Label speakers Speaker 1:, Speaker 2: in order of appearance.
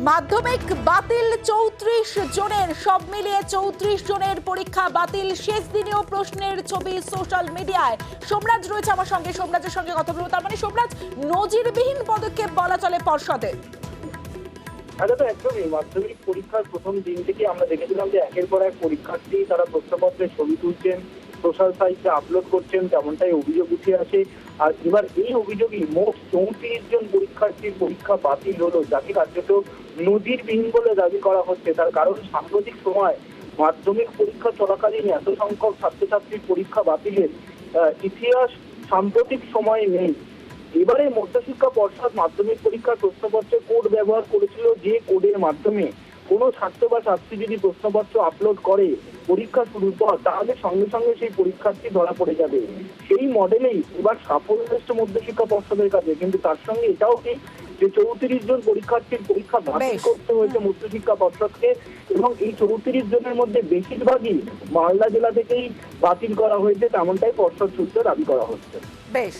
Speaker 1: মাধ্যমিক বাতিল ৩৪ জনের, সব মিলিয়ে ৩৪ জনের পরীক্ষা বাতিল। শেষ দিনেও প্রশ্নের ছবি সোশ্যাল মিডিয়ায়। সোমরাজ রয়েছে আমার সঙ্গে, সোমরাজের সঙ্গে কথা বলবো। তার মানে সোমরাজ, নজিরবিহীন পদক্ষেপ বলা চলে পর্ষদের।
Speaker 2: তো একদমই মাধ্যমিক পরীক্ষার প্রথম দিন থেকে আমরা দেখেছিলাম যে একের পর এক পরীক্ষার্থী তারা প্রশ্নপত্রের ছবি তুলছেন, সোশ্যাল সাইটে আপলোড করছেন, তেমনটাই অভিযোগ উঠে আসে। আর এবার এই অভিযোগই মোট ৩৪ জন পরীক্ষার্থীর পরীক্ষা বাতিল হলো, যাকে কার্যত নজিরবিহীন বলে দাবি করা হচ্ছে। তার কারণ সাম্প্রতিক সময় মাধ্যমিক পরীক্ষা চলাকালীন এত সংখ্যক ছাত্রছাত্রীর পরীক্ষা বাতিলের ইতিহাস সাম্প্রতিক সময়ে নেই। এবারে মধ্যশিক্ষা পর্ষদ মাধ্যমিক পরীক্ষার প্রশ্নপত্রে কোড ব্যবহার করেছিল, যে কোডের মাধ্যমে কোনো ছাত্র বা ছাত্রী যদি প্রশ্নপত্র আপলোড করে পরীক্ষা শুরুর পর, তাহলে সঙ্গে সঙ্গে সেই পরীক্ষার্থী ধরা পড়ে যাবে। সেই মডেলেই এবার সাফল্য এসেছে মধ্যশিক্ষা পর্ষদের কাছে। কিন্তু তার সঙ্গে এটাও ঠিক যে ৩৪ জন পরীক্ষার্থীর পরীক্ষা বাতিল করতে হয়েছে মধ্যশিক্ষা পর্ষদকে, এবং এই ৩৪ জনের মধ্যে বেশিরভাগই মালদা জেলা থেকেই বাতিল করা হয়েছে, তেমনটাই পর্ষদ সূত্রে দাবি করা হচ্ছে।
Speaker 1: বেশ।